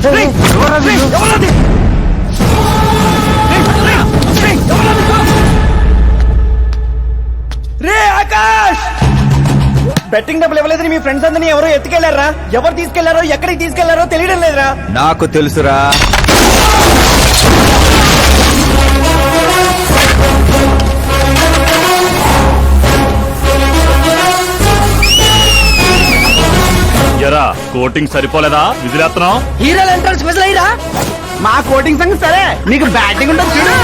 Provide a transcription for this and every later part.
రే Akash, betting డబ్బులు ఇవ్వలేదని మీ friends అందరినీ ఎవరో ఎత్తుకెళ్లారా? ఎవరు తీసుకెళ్లారో ఎక్కడికి తీసుకెళ్లారో తెలియడం లేదురా. నాకు తెలుసురా. ఎరా కోటింగ్ సరిపోలేదా? విజిలేస్తున్నావు. హీరోలు ఎంట్రన్స్ విజిల్ అయ్యరా? మా కోటింగ్ సంగతి సరే, నీకు బ్యాటింగ్ ఉంటుంది చూడు.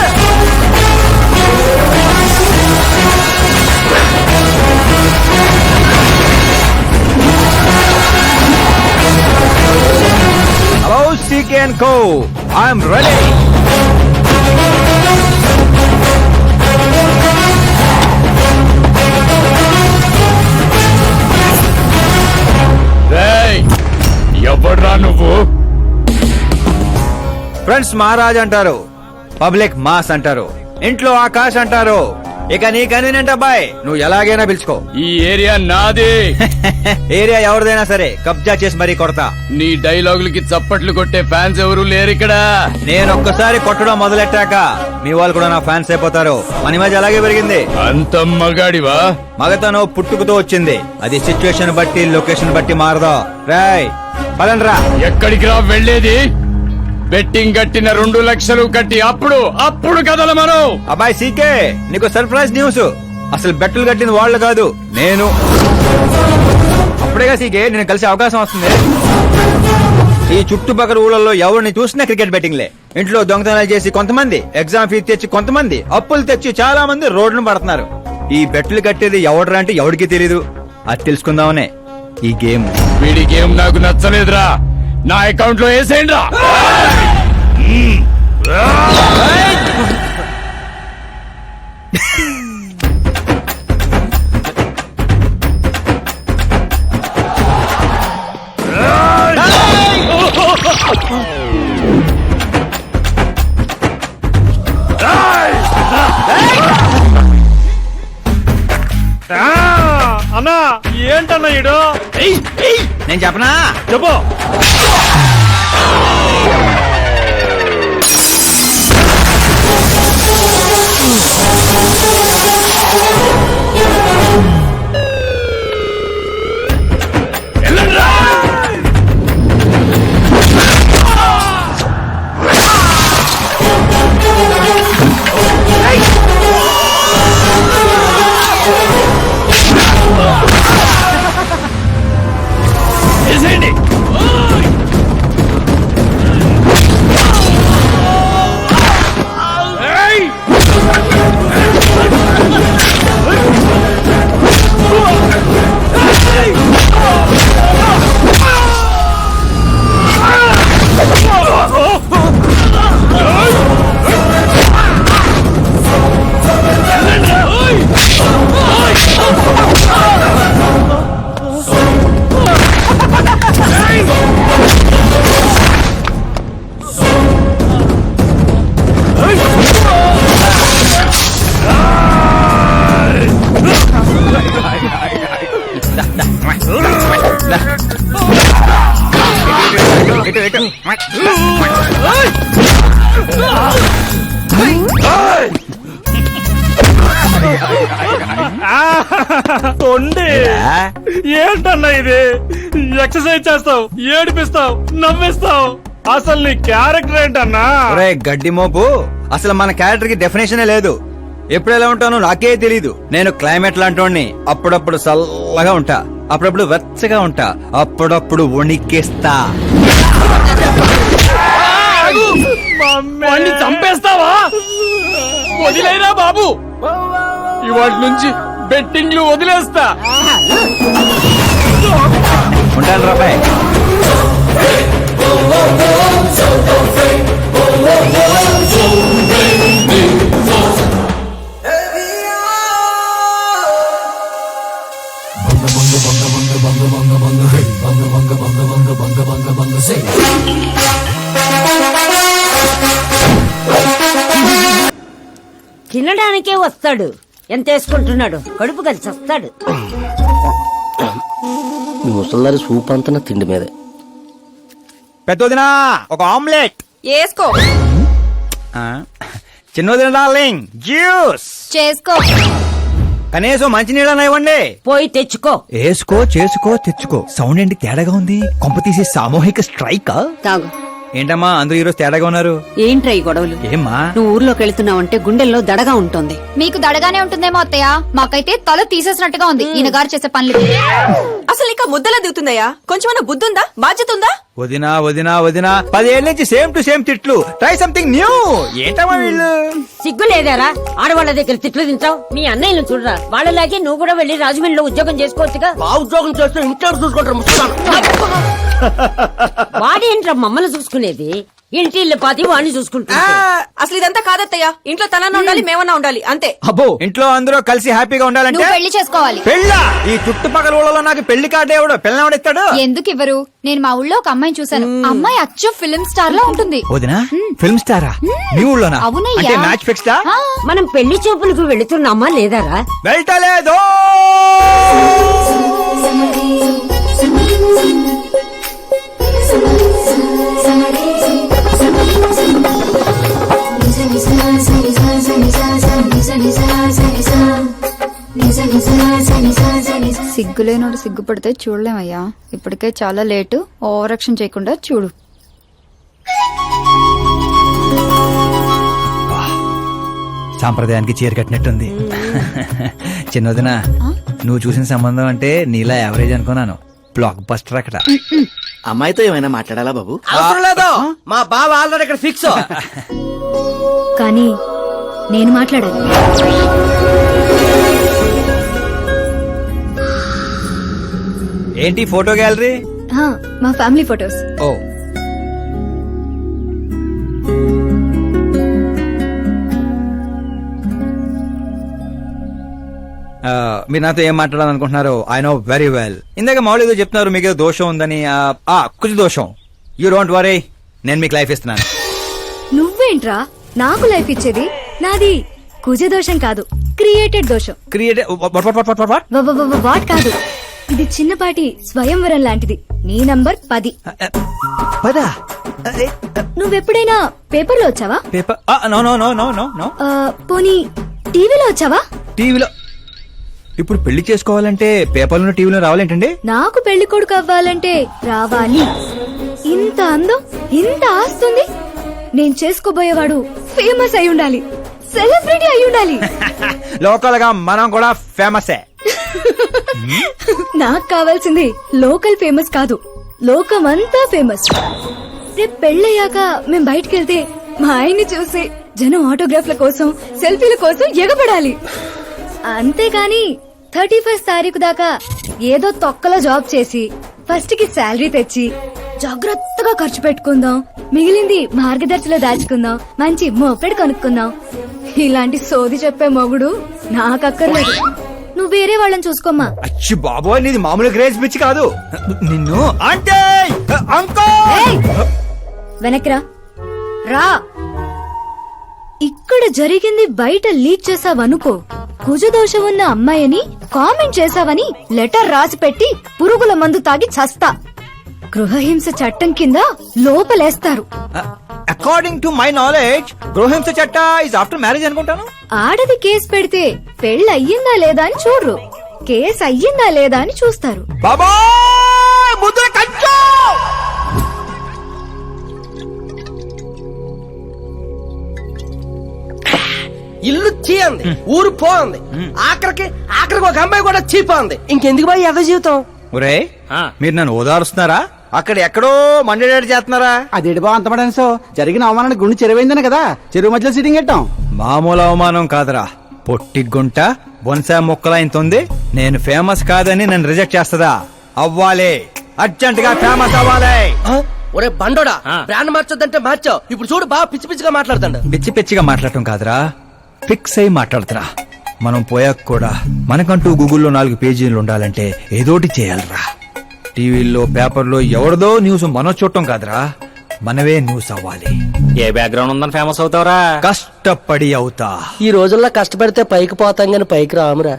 Hello, CK and Co. I'm ready. ఎవడ్రా నువ్వు? ఫ్రెండ్స్ మహారాజ్ అంటారు, పబ్లిక్ మాస్ అంటారు, ఇంట్లో ఆకాశ్ అంటారు. ఇక నీ కన్వీనియంట్ అబ్బాయి, నువ్వు ఎలాగైనా పిలుచుకో. ఈ ఏరియా నాది. ఏరియా ఎవరిదైనా సరే కబ్జా చేసి మరీ కొడతా. నీ డైలాగులకి చప్పట్లు కొట్టే ఫ్యాన్స్ ఎవరు లేరు ఇక్కడ. నేను ఒక్కసారి కొట్టడం మొదలెట్టాక మీ వాళ్ళు కూడా నా ఫ్యాన్స్ అయిపోతారు. మన ఇమేజ్ అలాగే పెరిగింది. అంత మగాడివా? మగతను పుట్టుకుతో వచ్చింది, అది సిచ్యువేషన్ బట్టి లొకేషన్ బట్టి మారదా. రాయ్ పదండ్రా. ఎక్కడికి రా వెళ్ళేది? బెట్టింగ్ కట్టిన 2 లక్షలు కట్టి అప్పుడు కదల మనం. అబ్బాయి సీకే, నీకు సర్ప్రైజ్ న్యూస్. అసలు బెట్టులు కట్టింది వాళ్ళు కాదు, నేను. అప్పుడేగా సీకే నేను కలిసే అవకాశం వస్తుంది. ఈ చుట్టుపక్కల ఊళ్ళల్లో ఎవరిని చూసినా క్రికెట్ బెట్టింగ్లే. ఇంట్లో దొంగతనాలు చేసి కొంతమంది, ఎగ్జామ్ ఫీజు తెచ్చి కొంతమంది, అప్పులు తెచ్చి చాలా మంది రోడ్లను పడుతున్నారు. ఈ బెట్టులు కట్టేది ఎవడరా అంటే ఎవడికి తెలీదు. అది తెలుసుకుందామనే ఈ గేమ్. వీడి గేమ్ నాకు నచ్చలేదురా. నా అకౌంట్ లో వేసేయండి రా. అన్నా ఏంటన్నా ఈడు? నేను చెప్పనా? చెప్పు. ఏంటన్నా ఇది? ఎక్సర్సైజ్ చేస్తావు, ఏడిపిస్తావు, నవ్విస్తావు. అసలు నీ క్యారెక్టర్ ఏంటన్నా? గడ్డి మోపు, అసలు మన క్యారెక్టర్ కి డెఫినేషనే లేదు. ఎప్పుడు ఎలా ఉంటానో నాకే తెలీదు. నేను క్లైమేట్ లాంటి అప్పుడప్పుడు చల్లగా ఉంటా, అప్పుడప్పుడు వెచ్చగా ఉంటా, అప్పుడప్పుడు వణికేస్తా. చంపేస్తావా? వదిలేరా బాబు, ఇవాటి నుంచి బెట్టింగ్లు వదిలేస్తా. ఉంటాను రాబాయ్. తినడానికే వస్తాడు, ఎంత వేసుకుంటున్నాడు, కడుపు కలిసి వస్తాడు. మీ ముసల్దారి సూప్ అంతా నా తిండి మీదే. పెద్దోదినా ఒక ఆమ్లెట్. వేసుకో. చిన్నోదిన డార్లింగ్ జ్యూస్ చేసుకో. కనీసం మంచినీళ్ళని ఇవ్వండి. పోయి తెచ్చుకో. వేసుకో చేసుకో తెచ్చుకో. సౌండ్ ఏంటి తేడాగా ఉంది? కొంప తీసి సామూహిక స్ట్రైక్. తాగు. ఏంటమ్మా అందరూ ఈరోజు తేడాగా ఉన్నారు? ఏంట్రా ఈ గొడవలు? ఏమ్మా నువ్వు ఊర్లోకి వెళ్తున్నావంటే గుండెల్లో దడగా ఉంటుంది. మీకు దడగానే ఉంటుందేమో అత్తయ్య, మాకైతే తల తీసేసినట్టుగా ఉంది ఈయన గారు చేసే పనులు. అసలు ఇంకా ముద్దలా దిగుతుందయ్యా? కొంచెమన్నా బుద్ధి ఉందా? బాధ్యత ఉందా? వదినా వదినా వదినా 10 ఏళ్ళ నుంచి సేమ్ టు సేమ్ తిట్లు. Try something new. ఏంటమ్మా వీళ్ళు? సిగ్గు లేదారా ఆడవాళ్ళ దగ్గర తిట్లు తింటావు? మీ అన్నయ్యను చూడరా, వాళ్ళలాగే నువ్వు కూడా వెళ్ళి రాజమండ్రిలో ఉద్యోగం చేసుకోవచ్చుగా. ఉద్యోగం చేస్తే ఇంట్లో చూసుకుంటారు. వాడేంట్రా మమ్మల్ని చూసుకునేది? ఇంటి ఇల్లు పాతి వాడిని చూసుకుంటా. అసలు ఇదంతా కాదత్తయ్యా. ఇంట్లో తనన్నా ఉండాలి, మేమన్నా ఉండాలి, అంతే. అబ్బో ఇంట్లో అందరూ కలిసి హ్యాపీగా ఉండాలంటే నువ్వు పెళ్లి చేసుకోవాలి. పెళ్ళా? ఈ చుట్టుపక్కల ఊళ్ళలో నాకు పెళ్లి కార్డు ఎవడు పిల్లవాడిస్తాడు? ఎందుకు ఇవ్వరు? నేను మా ఊళ్ళో ఒక అమ్మాయిని చూశాను. అమ్మాయి అచ్చు ఫిల్మ్ స్టార్ లో ఉంటుంది. వదినా ఫిల్మ్ స్టారా? మీ ఊళ్ళోనా? అవునయ్యా. అంటే మ్యాచ్ ఫిక్స్డా? ఆ, మనం పెళ్లి చూపులకు వెళుతున్నామా లేదారా? వెళ్ళలేదు. సిగ్గులేనోడు సిగ్గుపడితే చూడలేమయ్యా. ఇప్పటికే చాలా లేటు. ఓవర్ యాక్షన్ చేయకుండా చూడు. సాంప్రదాయానికి చీర కట్టినట్టుంది. చిన్నదిన నువ్వు చూసిన సంబంధం అంటే నీలా యావరేజ్ అనుకున్నాను. బ్లాక్ బస్టర్ అక్కడ. అమ్మాయితో ఏమైనా మాట్లాడాలా బాబు? అవసరం లేదు, మా బావ ఆల్రెడీ ఇక్కడ ఫిక్స్. కానీ నేను మాట్లాడాలి. ఏంటి ఫోటో గ్యాలరీ? మా ఫ్యామిలీ ఫొటోస్. ఓ మీరు నాతో ఏం మాట్లాడాలనుకుంటున్నారు? I know very well. ఇందాక మామూలు ఏదో చెప్తున్నారు, మీకు ఏదో దోషం ఉందని. కుజ దోషం. యూ డోంట్ వరీ, నేను మీకు లైఫ్ ఇస్తున్నాను. నువ్వేంట్రా నాకు లైఫ్ ఇచ్చేది? నాది కుజ దోషం కాదు, క్రియేటెడ్ దోషం. క్రియేట్ వాట్ కాదు, ఇది చిన్నపాటి స్వయంవరం లాంటిది. నీ నంబర్ 10. పదా నువ్వెప్పుడైనా పేపర్లో వచ్చావా? Paper? No no no no no no. పోనీ టీవీలో వచ్చావా? టీవీలో? ఇప్పుడు పెళ్లి చేసుకోవాలంటే పేపర్లో టీవీలో రావాలేంటండి? నాకు పెళ్లి కొడుకు అవ్వాలంటే రావాలి. ఇంత అందం, ఇంత ఆస్తుంది. నేను చేసుకోబోయేవాడు ఫేమస్ అయి ఉండాలి, సెలబ్రిటీ అయి ఉండాలి. లోకల్ గా మనం కూడా ఫేమసే. నాకు కావాల్సింది లోకల్ ఫేమస్ కాదు, లోకమంతా ఫేమస్. రేపు పెళ్ళయ్యాక మేం బయటికి వెళ్తే మా ఆయన్ని చూసి జనం ఆటోగ్రాఫ్ల కోసం, సెల్ఫీల కోసం ఎగబడాలి. అంతేగాని 31st తారీఖు దాకా ఏదో తొక్కలో జాబ్ చేసి ఫస్ట్ కి శాలరీ తెచ్చి జాగ్రత్తగా ఖర్చు పెట్టుకుందాం, మిగిలింది మార్గదర్శిలో దాచుకుందాం, మంచి మోపెడు కొనుక్కుందాం. ఇలాంటి సోది చెప్పే మొగుడు నాకక్కర్లేదు. నువ్వు వేరే వాళ్ళని చూసుకోమ్మా. అచ్చి బాబోయ్, నీది మామూలు గ్రేజ్ పిచ్చి కాదు. నిన్ను అంటే వెనక్రా రా. ఇక్కడ జరిగింది బయట లీక్ చేసావనుకో, కుజదోషం ఉన్న అమ్మాయిని కామెంట్ చేసావని లెటర్ రాసి పెట్టి పురుగుల మందు తాగి చస్తా. గృహహింస చట్టం కింద లోపలేస్తారు. అకార్డింగ్ టు మై నాలెడ్జ్ గృహహింస చట్ట ఇస్ ఆఫ్టర్ మ్యారేజ్ అనుకుంటాను. ఆడది కేసు పెడితే పెళ్లి అయ్యిందా లేదా అని చూడరు, కేసు అయ్యిందా లేదా అని చూస్తారు. బాబోయ్ ముద్ర కంచు. ఇల్లు చీయంది, ఊరు పోంది, ఆఖరికి ఒక అమ్మాయి కూడా చీపోంది. ఇంకెందుకు బాయ్ ఎద జీవితం? ఒరే మీరు నన్ను ఓదారుస్తున్నారా? అక్కడ ఎక్కడో మండేడాడు చేస్తున్నారా? అదేడు బా అంత పడాను. సో జరిగిన అవమానానికి గుండె చెరువైందనే కదా చెరువు మధ్యలో సిట్టింగ్ పెట్టాం. మామూలు అవమానం కాదురా, పొట్టి గుంట బొన్సా మొక్కలైంతుంది. నేను ఫేమస్ కాదని నన్ను రిజెక్ట్ చేస్తదా? అవ్వాలి, అర్జెంట్ గా ఫేమస్ అవ్వాలి. ఒరే బండోడా, బ్రాండ్ మార్చొద్దంటే మార్చావు. ఇప్పుడు చూడు బాగా పిచ్చి పిచ్చిగా మాట్లాడుతాడు. పిచ్చి పిచ్చిగా మాట్లాడటం కాదురా, ఫిక్స్ అయి మాట్లాడుతురా. మనం పోయాక కూడా మనకంటూ గూగుల్లో 4 పేజీలు ఉండాలంటే ఏదోటి చేయాలరా. టీవీల్లో పేపర్లో ఎవరిదో న్యూస్ మనం చూడటం కాదురా, మనవే న్యూస్ అవ్వాలి. ఏ బ్యాక్గ్రౌండ్ ఉందని ఫేమస్ అవుతావురా? కష్టపడి అవుతా. ఈ రోజుల్లో కష్టపడితే పైకి పోతాం గాని పైకి రామురా.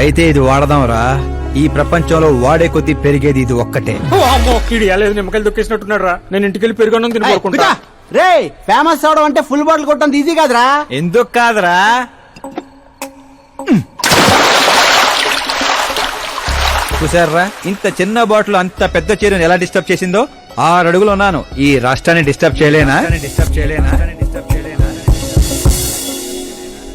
అయితే ఇది వాడదాంరా. ఈ ప్రపంచంలో వాడే కొద్దీ పెరిగేది ఇది ఒక్కటే. నిమ్మకాయలు దొక్కేసినట్టున్నాడు రా. నేను ఇంటికి వెళ్ళి పెరుగొన్నం తినకోరుకుంటా. రే ఫేమస్ అవడం అంటే ఫుల్ బాటిల్ కొట్టడం ఈజీ కాదురా. ఎందుకు కాదురా, చూసారా ఇంత చిన్న బాటిల్ అంత పెద్ద చీరను ఎలా డిస్టర్బ్ చేసిందో. 6 అడుగులు ఉన్నాను, ఈ రాష్ట్రాన్ని డిస్టర్బ్ చేయలేనా?